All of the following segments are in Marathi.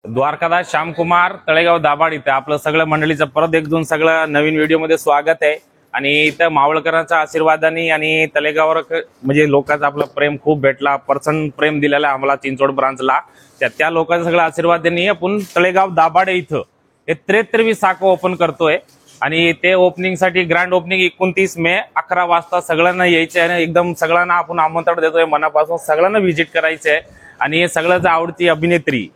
द्वारकादास श्यामकुमार तळेगाव दाभाड इथे आपलं सगळं मंडळीचं परत एकदून सगळं नवीन व्हिडिओमध्ये स्वागत आहे। आणि इथं मावळकरांच्या आशीर्वादाने आणि तळेगावर म्हणजे लोकांचा आपलं प्रेम खूप भेटला, पर्सन प्रेम दिलेला आम्हाला चिंचवड ब्रांचला। त्या लोकांचा सगळं आशीर्वादाने आपण तळेगाव दाभाड इथं हे 73वी शाखा ओपन करतोय। आणि ते ओपनिंग साठी ग्रँड ओपनिंग 29 मे 11 वाजता सगळ्यांना यायचे आणि एकदम सगळ्यांना आपण आमंत्रण देतोय, मनापासून सगळ्यांना व्हिजिट करायचंय। आणि सगळ्याच आवडती अभिनेत्री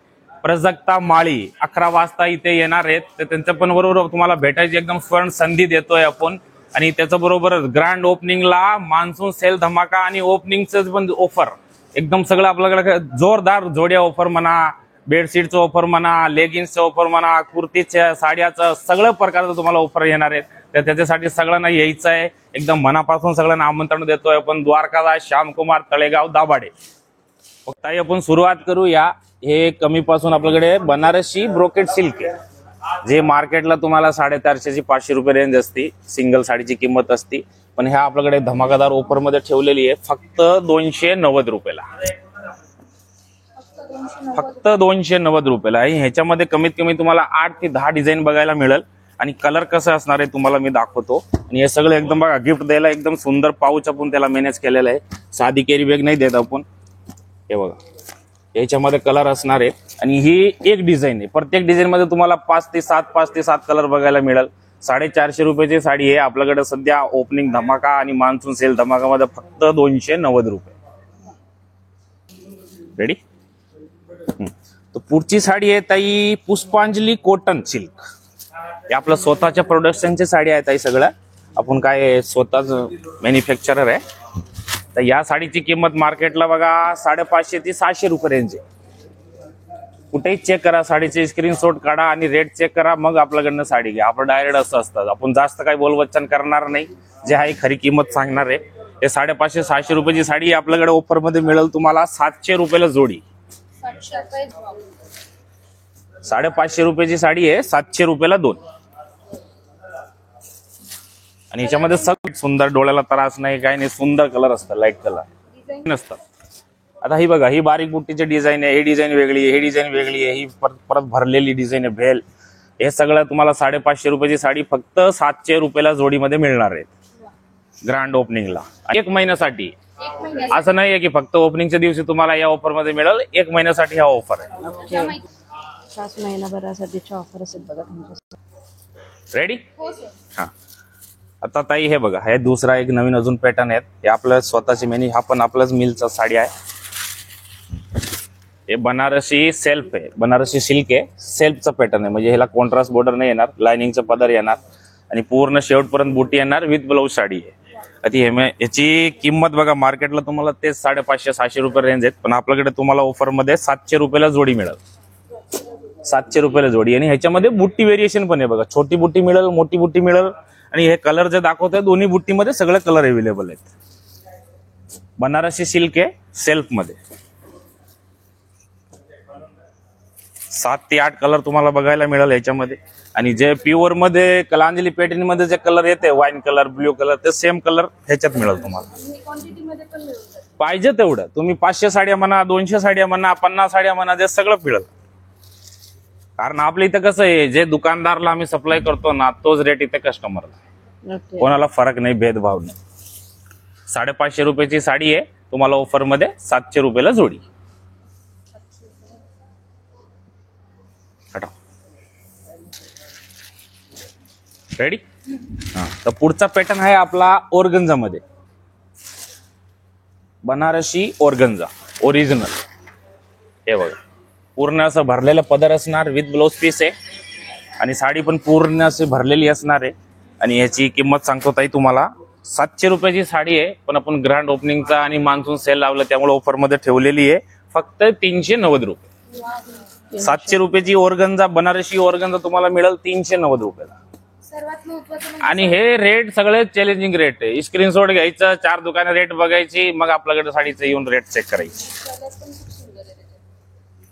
प्रजक्ता माळी 11 वाजता इथे येणार आहेत, तर त्यांच्या पण बरोबर तुम्हाला भेटायची एकदम स्वर्ण संधी देतोय आपण। आणि त्याच्या बरोबर ग्रँड ओपनिंगला मान्सून सेल धमाका आणि ओपनिंगचं पण ऑफर एकदम सगळं आपल्याकडे जोरदार जोड्या ऑफर म्हणा, बेडशीटचं ऑफर म्हणा, लेगिन्सचं ऑफर म्हणा, कुर्तीच्या साड्याचं सगळं प्रकारचं तुम्हाला ऑफर येणार आहेत। तर त्याच्यासाठी सगळ्यांना यायचं आहे, एकदम मनापासून सगळ्यांना आमंत्रण देतोय आपण। द्वारकादास श्यामकुमार तळेगाव दाभाडे ताई आपण सुरुवात करूया। हे कमी पासून आपल्याकडे बनारसी ब्रोकेड सिल्क आहे, जे मार्केटला तुम्हाला 450 ची 500 रुपये रेंज असते, सिंगल साडीची किंमत असते। पण ह्या आपल्याकडे धमाकादार ऑफर मध्ये ठेवलेली आहे फक्त 290 रुपयाला, फक्त 290 रुपयाला। आणि ह्याच्यामध्ये कमीत कमी तुम्हाला 8 ते 10 डिझाईन बघायला मिळेल। आणि कलर कसं असणार आहे तुम्हाला मी दाखवतो। आणि हे सगळं एकदम बघा गिफ्ट द्यायला एकदम सुंदर पाऊच आपण त्याला मॅनेज केलेला आहे, साधी कॅरी बॅग नाही देत आपण। हे बघा याच्यामध्ये कलर असणार आहे आणि ही एक डिझाईन आहे, प्रत्येक डिझाईन मध्ये तुम्हाला 5 ते 7 कलर बघायला मिळेल। 450 रुपयाची साडी आहे आपल्याकडे सध्या ओपनिंग धमाका आणि मान्सून सेल धमाकामध्ये फक्त 290 रुपये। रेडी? तर पुढची साडी आहे ताई पुष्पांजली कॉटन सिल्क। हे आपलं स्वतःच्या प्रोडक्शनची साडी आहे ताई, सगळं आपण काय स्वतःच मॅन्युफॅक्चरर आहे। तर या साडीची किंमत मार्केटला बघा 550 ते 600 रुपये रेंज आहे। कुठेही चेक करा, साडीचे स्क्रीनशॉट काढा आणि रेट चेक करा, मग आपल्याकडनं साडी घ्या। आपण डायरेक्ट असं असतं, आपण जास्त काही बोलवचन करणार नाही, जे आहे खरी किंमत सांगणार आहे। हे 550-600 रुपयाची साडी आपल्याकडे ऑफर मध्ये मिळेल तुम्हाला 700 रुपयाला जोडी। 550 रुपयाची साडी आहे, 700 रुपयाला 2। आणि याच्यामध्ये सगळं सुंदर, डोळ्याला त्रास नाही, काही नाही, सुंदर कलर असतात, लाईट कलर नसतात। आता ही बघा ही बारीक बुट्टीची डिझाईन आहे, ही डिझाईन वेगळी आहे, ही डिझाईन वेगळी आहे, ही परत भरलेली डिझाईन आहे भेल। हे सगळं तुम्हाला 550 रुपयाची साडी फक्त 700 रुपयाला जोडीमध्ये मिळणार आहे ग्रँड ओपनिंगला। 1 महिन्यासाठी, असं नाही आहे की फक्त ओपनिंगच्या दिवशी तुम्हाला या ऑफर मध्ये मिळेल, 1 महिन्यासाठी हा ऑफर आहे। 5 महिन्याभरासाठी ऑफर असेल बघा तुमच्या। रेडी? हा आता ताई हे बघा, हे दुसरा एक नवीन अजून पॅटर्न आहे, हे आपलं स्वतःची मेनी, हा पण आपलाच मिलचा साडी आहे। हे बनारसी सेल्फ आहे, बनारसी सिल्क आहे, सेल्फचा पॅटर्न आहे, म्हणजे ह्याला कॉन्ट्रास्ट बॉर्डर नाही येणार, लाइनिंगचा पदर येणार आणि पूर्ण शेवटपर्यंत बुटी येणार, विथ ब्लाऊज साडी आहे। आता याची किंमत बघा मार्केटला तुम्हाला तेच 550-600 रुपये रेंज आहेत, पण आपल्याकडे तुम्हाला ऑफर मध्ये 700 रुपयाला जोडी मिळेल, 700 रुपयाला जोडी। आणि ह्याच्यामध्ये बुट्टी व्हेरिएशन पण आहे बघा, छोटी बुट्टी मिळेल, मोठी बुट्टी मिळेल। आणि हे कलर जे दाखवतोय दोन्ही बुट्टीमध्ये सगळे कलर अवेलेबल आहेत। बनारसी सिल्क आहे सेल्फ मध्ये, 7 ते 8 कलर तुम्हाला बघायला मिळेल याच्यामध्ये। आणि जे प्युअर मध्ये कलांजली पॅटर्न मध्ये जे कलर येते, वाईन कलर, ब्ल्यू कलर, ते सेम कलर ह्याच्यात मिळेल तुम्हाला। पाहिजे तेवढं तुम्ही 500 साड्या म्हणा, 200 साड्या म्हणा, 50 साड्या म्हणा, ते सगळं मिळेल। कारण आपल्या इथं कसं आहे, जे दुकानदारला आम्ही सप्लाय करतो ना, तोच रेट इथे कस्टमरला, कोणाला फरक नाही, भेदभाव नाही। 550 रुपयाची साडी आहे तुम्हाला ऑफर मध्ये 700 रुपयाला जोडी। रेडी? हा तर पुढचा पॅटर्न आहे आपला ऑर्गन्झा मध्ये, बनारसी ऑर्गन्झा ओरिजिनल। हे बघा पूर्ण असं भरलेलं पदर असणार, विथ ब्लाउज पीस आहे आणि साडी पण पूर्ण अशी भरलेली असणार आहे। आणि याची किंमत सांगतो ताई तुम्हाला 700 रुपयाची साडी आहे, पण आपण ग्रँड ओपनिंगचा आणि मान्सून सेल लावला त्यामुळे ऑफर मध्ये ठेवलेली आहे फक्त 390 रुपये। 700 रुपयाची ऑर्गन्झा, बनारसी ऑर्गन्झा तुम्हाला मिळेल 390 रुपयाला। आणि हे रेट सगळे चॅलेंजिंग रेट आहे, स्क्रीनशॉट घ्यायचं, 4 दुकाने रेट बघायची, मग आपल्याकडे साडीचं येऊन रेट चेक करायची।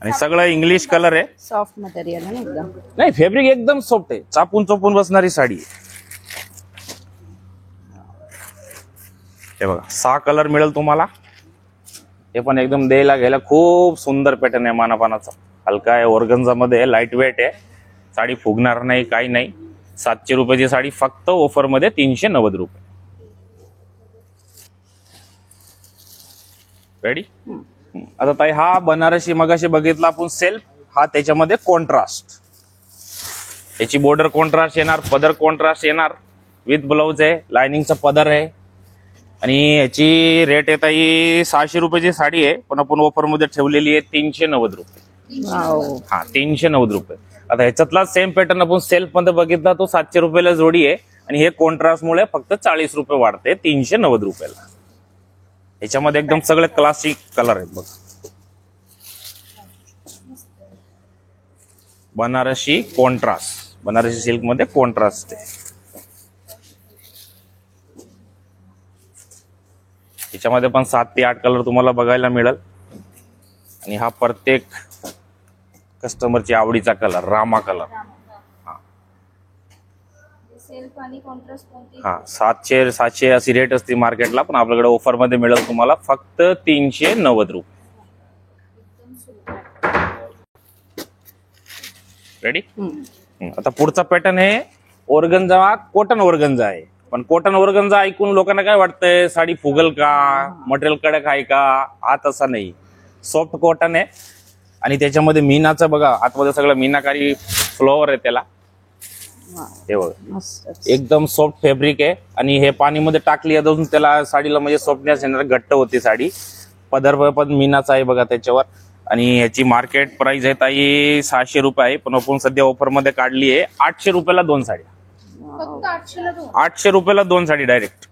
आणि सगळं इंग्लिश कलर आहे, सॉफ्ट मटेरियल आहे एकदम, नाही फॅब्रिक एकदम सॉफ्ट आहे, चापून चोपून बसणारी साडी आहे। हे बघा 6 कलर मिळेल तुम्हाला, हे पण एकदम द्यायला घ्यायला खूप सुंदर पॅटर्न आहे मानापानाचा। हलका आहे, ऑर्गन्झामध्ये लाईट वेट आहे, साडी फुगणार नाही, काही नाही. 700 रुपयाची साडी फक्त ऑफर मध्ये 390 रुपये. रेडी. आता ताई हा बनारसी मगाशी बघितला आपण सेल्फ, हा त्याच्यामध्ये कॉन्ट्रास्ट, याची बॉर्डर कॉन्ट्रास्ट येणार, पदर कॉन्ट्रास्ट येणार, विथ ब्लाउज आहे, लाइनिंगचा पदर आहे. आणि याची रेट आहे ताई 600 रुपयाची साडी आहे, पण आपण ऑफर मध्ये ठेवलेली आहे 390 रुपये. हा 390 रुपये. आता ह्याच्यातला सेम पॅटर्न आपण सेल्फ मध्ये बघितला, तो 700 रुपयाला जोडी आहे, आणि हे कॉन्ट्रास्ट मुळे फक्त 40 रुपये वाढते 390 रुपयाला. याच्यामध्ये एकदम सगळे क्लासिक कलर आहेत बघ. बनारसी कॉन्ट्रास्ट, बनारसी सिल्क मध्ये कॉन्ट्रास्ट आहे. याच्यामध्ये पण 7 ते 8 कलर तुम्हाला बघायला मिळेल. आणि हा प्रत्येक कस्टमरची आवडीचा कलर, रामा कलर. हा 700 अशी रेट असते मार्केटला, पण आपल्याकडे ऑफर मध्ये मिळेल तुम्हाला फक्त 390 रुपये. रेडी. आता पुढचा पॅटर्न आहे ऑर्गन्झा, कॉटन ऑर्गन्झा आहे. पण कॉटन ऑर्गन्झा ऐकून लोकांना काय वाटतंय, साडी फुगल का, मटेरियल कडक आहे का? हा तसा नाही, सॉफ्ट कॉटन आहे. आणि त्याच्यामध्ये मीनाचं बघा, आतमध्ये सगळं मीनाकारी फ्लोअर आहे त्याला. हे बघा एकदम सॉफ्ट फॅब्रिक आहे. आणि हे पाणीमध्ये टाकली अजून त्याला साडीला म्हणजे सॉफ्टनेस येणार, घट्ट होती साडी. पदर पण मीनाचा आहे बघा त्याच्यावर. आणि याची मार्केट प्राइस आहे ताई 600 रुपये आहे, पण आपण सध्या ऑफर मध्ये काढली आहे 800 रुपयाला 2 साड्या. 800 रुपयाला 2 साडी डायरेक्ट.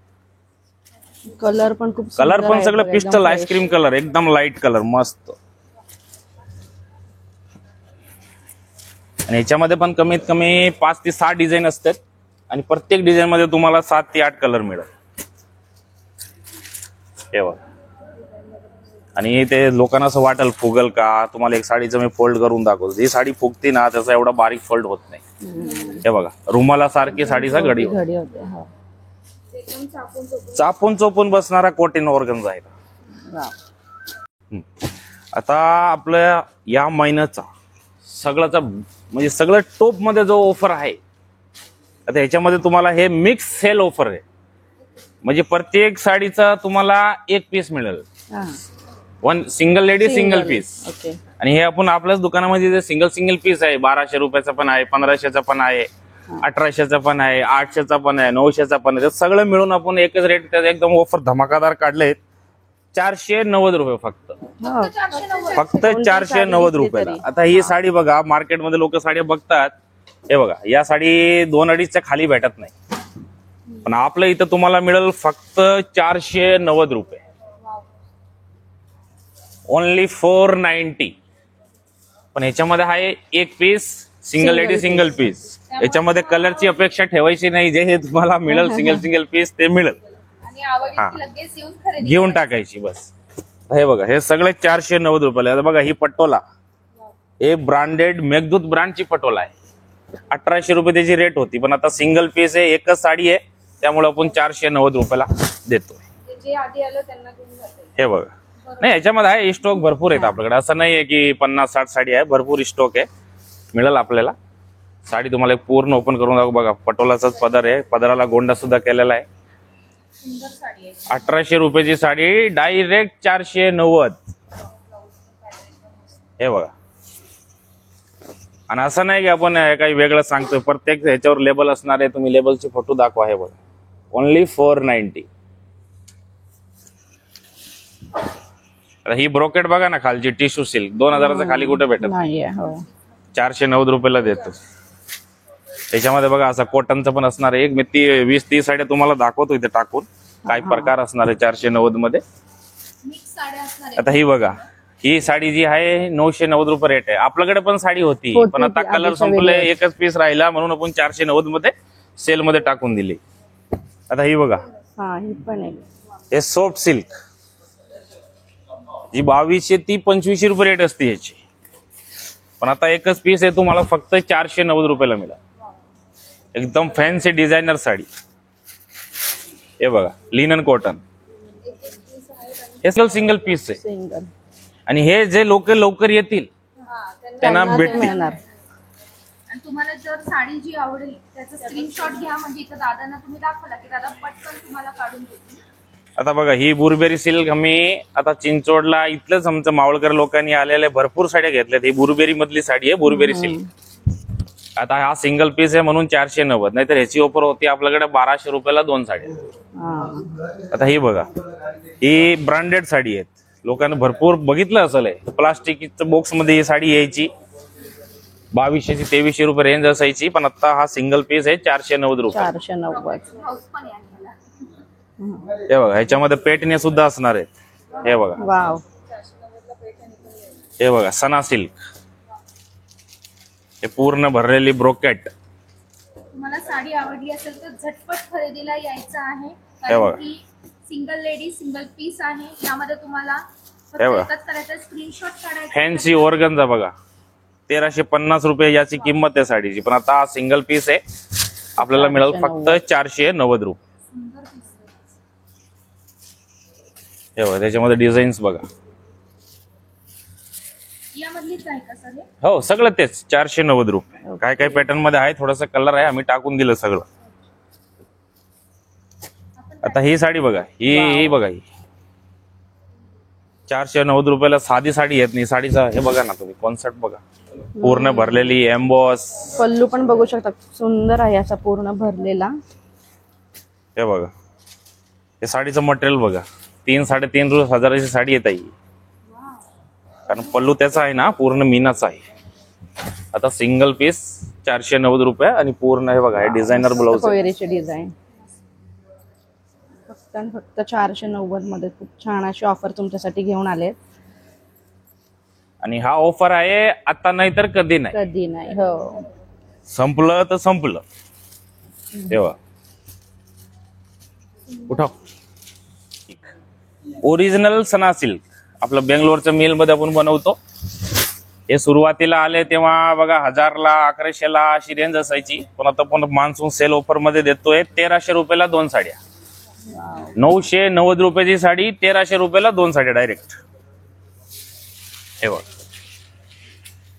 कलर पण खूप कलर पण सगळं पिस्टल आईस्क्रीम कलर, एकदम लाईट कलर, मस्त. आणि याच्यामध्ये पण कमीत कमी 5 ते 6 डिझाईन असतात, आणि प्रत्येक डिझाईन मध्ये तुम्हाला 7 ते 8 कलर मिळेल. हे बघा. आणि ते लोकांना असं वाटेल फुगल का, तुम्हाला एक साडीचं मी फोल्ड करून दाखवतो. ही साडी फुगती ना, त्याचा एवढा बारीक फोल्ड होत नाही. हे बघा, रुमाला सारखी साडीचा घडी होते. चापून चोपून बसणारा कॉटन ऑर्गन्झा आहे. आता आपल्या या महिन्याचा सगळ्याचा म्हणजे सगळं टॉप मध्ये जो ऑफर आहे, आता ह्याच्यामध्ये तुम्हाला हे मिक्स सेल ऑफर आहे. म्हणजे प्रत्येक साडीचा तुम्हाला एक पीस मिळेल, one single lady single piece. आणि हे आपण आपल्याच दुकानामध्ये जे सिंगल पीस आहे, 1200 रुपयाचा पण आहे, 1500चा पण आहे, 1800चा पण आहे, 800चा पण आहे, 900चा पण आहे. सगळं मिळून आपण एकच रेट त्याचा एकदम ऑफर धमाकादार काढले, 490 रुपये फक्त. फक्त 490 रुपयाला. आता ही साडी बघा, मार्केटमध्ये लोक साड्या बघतात, हे बघा या साडी 2-2.5च्या खाली भेटत नाही, पण आपल्या इथं तुम्हाला मिळेल फक्त 490 रुपये. ओनली 490. पण ह्याच्यामध्ये आहे एक piece, single lady single piece. याच्यामध्ये कलरची अपेक्षा ठेवायची नाही, जे हे तुम्हाला मिळेल सिंगल पीस ते मिळेल, घेऊन टाकायची बस. हे बघा, हे सगळे 490 रुपयाला. आता बघा ही पटोला, हे ब्रँडेड मेघदूत ब्रँडची पटोला आहे. 1800 रुपये त्याची रेट होती, पण आता सिंगल पीस आहे, एकच साडी आहे, त्यामुळे आपण 490 रुपयाला देतो. हे बघा. नाही, याच्यामध्ये आहे स्टॉक भरपूर आहेत आपल्याकडे, असं नाही आहे की 50-60 साडी आहे, भरपूर स्टॉक आहे, मिळेल आपल्याला. साडी तुम्हाला पूर्ण ओपन करून दाखवू. बघा पटोलाचाच पदर आहे, पदराला गोंडा सुद्धा केलेला आहे. 1800 रुपयाची साडी डायरेक्ट 490. हे बघा. आणि असं नाही की आपण काही वेगळं सांगतोय, प्रत्येक ह्याच्यावर लेबल असणार आहे, तुम्ही लेबलचे फोटो दाखवा. हे बघा, ओनली 490. ही ब्रोकेट बघा ना खालची, टिश्यू सिल्क, 2000चा खाली कुठे भेटत नाही, 490 रुपयाला देतो. त्याच्यामध्ये बघा असं कॉटनचं पण असणार आहे. एक मी 20-30 साड्या तुम्हाला दाखवतो इथे टाकून, काय प्रकार असणार आहे 490 मध्ये. आता ही बघा, ही साडी जी आहे 990 रुपये रेट आहे. आपल्याकडे पण साडी होती, पण आता कलर संपले, एकच पीस राहिला, म्हणून आपण 490 मध्ये सेल मध्ये टाकून दिली. आता ही बघा, हे सॉफ्ट सिल्क, जी 2200 ती 2500 रुपये रेट असते याची, पण आता एकच पीस आहे, तुम्हाला फक्त 490 रुपयाला मिळाला. एकदम फॅन्सी डिझायनर साडी. हे बघा, लिनन कॉटन, हे सिंगल पीस आहे. आणि हे जे लोक लवकर येतील त्यांना ते भेटते. मिळणार. आणि तुम्हाला जर साडी जी आवडेल त्याचा स्क्रीनशॉट घ्या, म्हणजे इथं दादांना तुम्ही दाखवला की दादा पटकन तुम्हाला काढून देतील. आता बघा ही बुरबेरी सिल्क आम्ही आता चिंचोडला इथलंच आमचं मावळकर लोकांनी आलेले भरपूर साड्या घेतल्यात. ही बुरबेरी मधली साडी आहे, बुरबेरी सिल्क. आता हा सिंगल पीस आहे म्हणून 490, नाहीतर ह्याची ऑफर होती आपल्याकडे 1200 रुपयाला 2 साड्या. हा. आता ही बघा, ही ब्रँडेड साडी आहेत, लोकांना भरपूर बघितलं असेल. प्लास्टिकच्या बॉक्स मध्ये ही साडी यायची, 2200 ते 2300 रुपये रेंज असायची, पण आता हा सिंगल पीस आहे 490 रुपये. 490. हाऊस पण आहे आणि याला. हे बघा, ह्याच्यामध्ये पेटणे सुद्धा असणार आहेत. हे बघा, वाव. हे बघा सना सिल्क, हे पूर्ण भरलेली ब्रोकेट. तुम्हाला साडी आवडली असेल तर झटपट खरेदीला यायचं आहे, हे बघा. कारण की सिंगल लेडी सिंगल पीस आहे. यामध्ये तुम्हाला फक्त हे बघा. एकच करायचं, स्क्रीनशॉट काढायचा. फॅन्सी ऑर्गनचा बघा, 1350 रुपये याची किंमत आहे साडीची, पण आता हा सिंगल पीस आहे, आपल्याला मिळेल फक्त 490 रुपये. सुंदर piece आहे. हे बघा, त्याच्यामध्ये डिझाईन्स बघा. यामधलीच आहे का सर हे? हो, सगळं तेच 490 रुपये. काय काय पॅटर्न मध्ये आहे, थोडस कलर आहे, आम्ही टाकून दिलं सगळं. आता ही साडी बघा, ही बघा, ही 490 रुपयाला साधी साडी येत नाही. साडीचा हे बघा ना तुम्ही, कॉन्सेप्ट बघा, पूर्ण भरलेली एम्बॉस. पल्लू पण बघू शकता, सुंदर आहे असा पूर्ण भरलेला. हे बघा, हे साडीचं मटेरियल बघा, 3-3.5 हजाराची साडी येत आहे, कारण पल्लू त्याचा आहे ना पूर्ण मीनाचा आहे. आता सिंगल पीस 490 रुपये आणि पूर्ण हे बघा, हे डिझायनर ब्लाउज आहे. कोयरीची डिझाईन फक्त आणि फक्त 490 मध्ये खूप छान अशी ऑफर तुमच्यासाठी घेऊन आले. आणि हा ऑफर आहे आता नाही तर कधी नाही, कधी नाही. हो. संपलं तर संपलं. तेव्हा उठाव. ओरिजिनल सना सिल्क आपलं बेंगलोरच्या मिल मध्ये आपण बनवतो. हे सुरुवातीला आले तेव्हा बघा 1000ला 1100ला अशी रेंज असायची, पण आता पण मान्सून सेल ऑफर मध्ये देतोय 1300 रुपयाला 2 साड्या. 990 रुपयाची साडी 1300 रुपयाला 2 साड्या डायरेक्ट. हे बघ,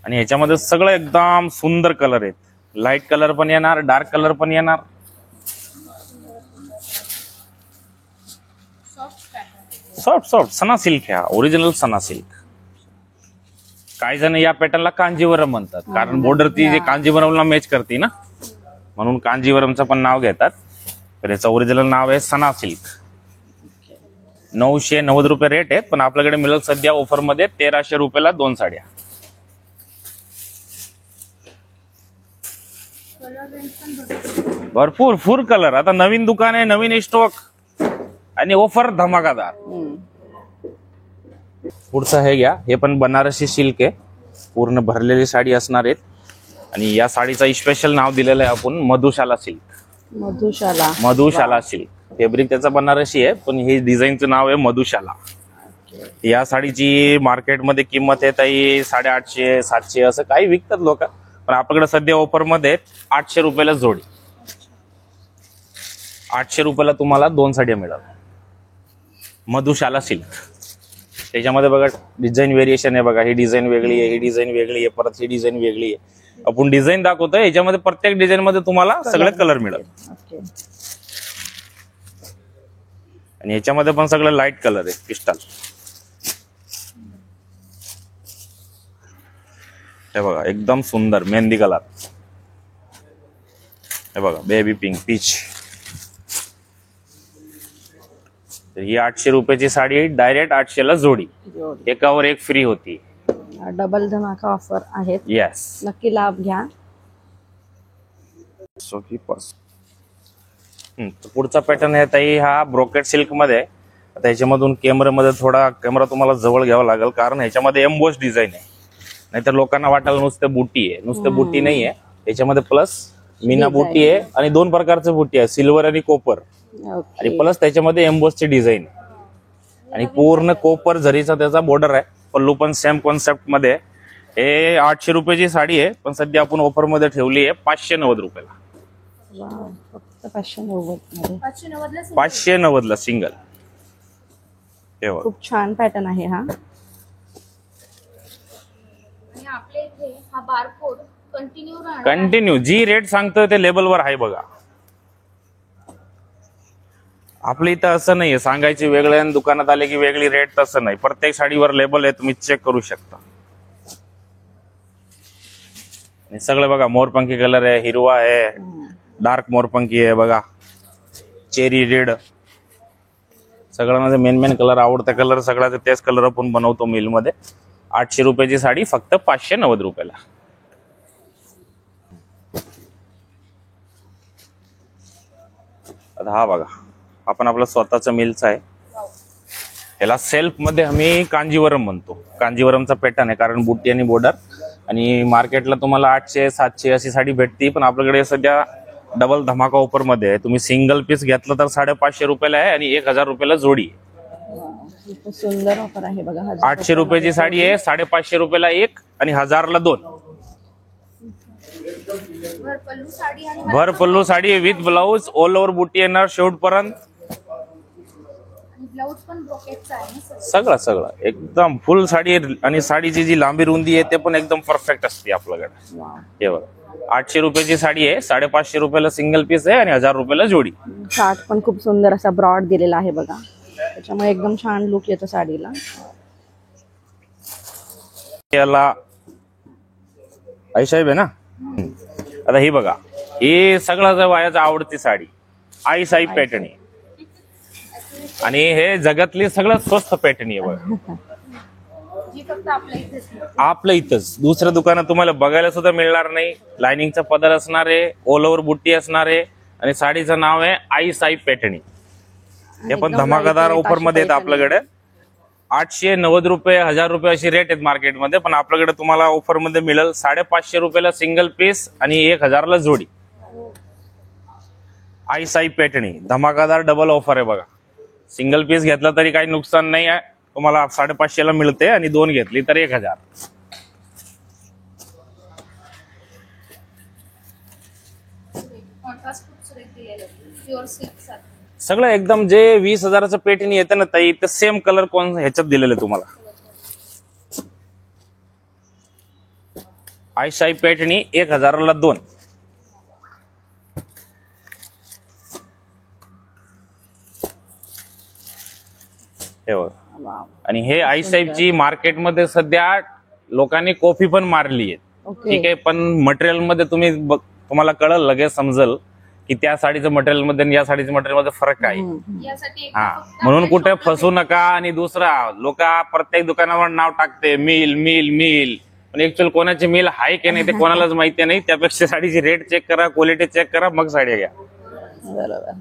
आणि ह्याच्यामध्ये सगळं एकदम सुंदर कलर आहेत. लाईट कलर पण येणार, डार्क कलर पण येणार. सॉफ्ट सना सिल्क ह्या ओरिजिनल सना सिल्क. काही जण या पॅटर्नला कांजीवरम म्हणतात, कारण बॉर्डर ती जे कांजीवरमला मॅच करते ना, म्हणून कांजीवरमचं पण नाव घेतात. तर याचं ओरिजिनल नाव आहे सना सिल्क. 990 रुपये रेट आहे, पण आपल्याकडे मिळेल सध्या ऑफर मध्ये 1300 रुपयाला 2 साड्या. भरपूर फुल कलर. आता नवीन दुकान आहे, नवीन स्टॉक आणि ऑफर धमाकादार. पुढचं हे घ्या, हे पण बनारसी सिल्क आहे, पूर्ण भरलेली साडी असणार आहेत. आणि या साडीचं स्पेशल नाव दिलेलं आहे आपण मधुशाला सिल्क. मधुशाला सिल्क. फॅब्रिक त्याचा बनारसी आहे, पण हे डिझाईनचं नाव आहे मधुशाला. या साडीची मार्केटमध्ये किंमत आहे ताई 850-700 असं काही विकतात लोक, पण आपल्याकडे सध्या ऑफर मध्ये 800 रुपयाला जोडी. 800 रुपयाला तुम्हाला 2 साड्या मिळतात. मधुशाला सिल्क. त्याच्यामध्ये बघा डिझाईन व्हेरिएशन आहे बघा, ही डिझाईन वेगळी आहे, ही डिझाईन वेगळी आहे, परत ही डिझाईन वेगळी आहे. आपण डिझाईन दाखवतोय, याच्यामध्ये प्रत्येक डिझाईन मध्ये तुम्हाला सगळे कलर मिळेल. आणि याच्यामध्ये पण सगळं लाईट कलर आहे, क्रिस्टल. हे बघा एकदम सुंदर मेहंदी कलर. हे बघा बेबी पिंक पीच. ही 800 रुपयाची साडी डायरेक्ट 800ला जोडी, एकावर एक फ्री होती. डबल धमाका ऑफर आहेत. येस, नक्की लाभ घ्या. पुढचा पॅटर्न आहे ताई, हा ब्रोकेट सिल्क मध्ये आहे. आता ह्याच्यामधून कॅमेरामध्ये थोडा कॅमेरा तुम्हाला जवळ घ्यावा लागेल, कारण ह्याच्यामध्ये एम्बोस डिझाईन आहे. नाहीतर लोकांना वाटायला नुसतं बुटी आहे, नुसतं बुटी नाही आहे. याच्यामध्ये प्लस मीना बुटी आहे आणि 2 प्रकारचे बुटी आहे, सिल्वर आणि कोपर. आणि प्लस त्याच्यामध्ये एम्बोसची डिझाईन आणि पूर्ण कोपर झरीचा त्याचा बॉर्डर आहे. पल्लू पण सेम कॉन्सेप्ट मध्ये. हे 800 रुपयाची साडी आहे, पण सध्या आपण ऑफर मध्ये ठेवली आहे 590 रुपयाला. फक्त 590 मध्ये. 590ला सिंगल. खूप छान पॅटर्न आहे हा. आणि आपल्या इथे हा बारकोड कंटिन्यू राहणार. कंटिन्यू जी रेट सांगतं ते लेबलवर आहे बघा. आपल्या इथं असं नाहीये सांगायची वेगळं आणि दुकानात आले की वेगळी रेट, तसं नाही. प्रत्येक साडीवर लेबल आहे, तुम्ही चेक करू शकता. हे सगळं बघा मोरपंखी कलर आहे, हिरवा आहे, डार्क मोरपंखी आहे बघा, चेरी रेड, सगळं माझं मेन कलर आवडता कलर सगळ्याचा तेच कलर आपण बनवतो मिल मध्ये. 800 रुपयाची साडी फक्त 590 रुपयाला. आता हा बघा आपण आपला स्वतःचा मिलचा आहे. याला सेल्फ मध्ये आम्ही कांजीवरम म्हणतो. कांजीवरमचा पॅटर्न आहे कारण बुट्टी आणि बॉर्डर. आणि मार्केटला तुम्हाला 800-700 अशी साडी भेटते, पण आपल्याकडे सध्या डबल धमाका ऑफर मध्ये आहे. तुम्ही सिंगल पीस घेतलं तर 550 रुपयाला आहे आणि 1000 रुपयाला जोडी आहे. खूप सुंदर ऑफर आहे बघा. 800 रुपयाची साडी आहे, 550 रुपयाला एक आणि 1000ला दोन. भर पल्लू साडी आणि भर pallu sari with blouse, all over बुट्टी येणार शेवटपर्यंत. ब्लाऊज पण ब्रोकेटचा आहे ना सर. सगळं एकदम फुल साडी आहे. आणि साडीची जी लांबी रुंदी आहे ते पण एकदम परफेक्ट असते आपल्याकडे. हे बघा 800 रुपयाची साडी आहे, 550 रुपयाला सिंगल पीस आहे आणि 1000 रुपयाला जोडी. चार्ट पण खूप सुंदर असा ब्रॉड दिलेला आहे बघा, त्याच्यामुळे एकदम छान लुक येतो साडीला. याला आई साहेब आहे ना. आता ही बघा, ही सगळ्याचा वायाचा आवडती साडी आई साहेब पॅटर्न आहे. आणि हे जगातली सगळ्यात स्वस्त पॅटर्न आहे बघा. जी फक्त आपल्या इथेच मिळते. आपल्या इथंच दुसऱ्या दुकानात तुम्हाला बघायला सुद्धा मिळणार नाही. लाइनिंगचा पदर असणार आहे, ऑल ओव्हर बुट्टी असणार आहे आणि साडीचं नाव आहे आई साहेब पॅटर्न. हे पण धमाकादार ऑफर मध्ये आहेत आपल्याकडे. 890 रुपये, 1000 रुपये अशी रेट आहेत मार्केटमध्ये, पण आपल्याकडे तुम्हाला ऑफर मध्ये मिळेल 550 रुपयाला सिंगल पीस आणि 1000ला जोडी. आई साहेब पॅटर्न धमाकादार डबल ऑफर आहे बघा. सिंगल पीस घेतला तरी काही नुकसान नाही आहे, तुम्हाला 550 ला मिळते आणि दोन घेतली तर 1000. कॉन्ट्रास्ट खूप सुरेख दिलेलं प्युअर सिल्क सारखं. सगळं एकदम जे 20,000चं पॅटर्न येतं ना ताई, ते सेम कलर कोण ह्याच्यात दिलेलं तुम्हाला. आई साहेब पॅटर्न 1000ला दोन. हे बघ. आणि हे आई साहेबची मार्केटमध्ये सध्या लोकांनी कॉफी पण मारली आहे. ठीक आहे, पण मटेरियल मध्ये तुम्हाला कळलं लगेच समजल की त्या साडीचं मटेरियल मध्ये आणि या साडीचं मटेरियल मध्ये फरक आहे. यासाठी हा, म्हणून कुठे फसू नका. आणि दुसरा, लोक प्रत्येक दुकानावर नाव टाकते मिल मिल मिल, पण ऍक्च्युअल कोणाची मिल आहे की नाही ते कोणालाच माहिती नाही. त्यापेक्षा साडीची रेट चेक करा, क्वालिटी चेक करा, मग साडी घ्या. बरोबर.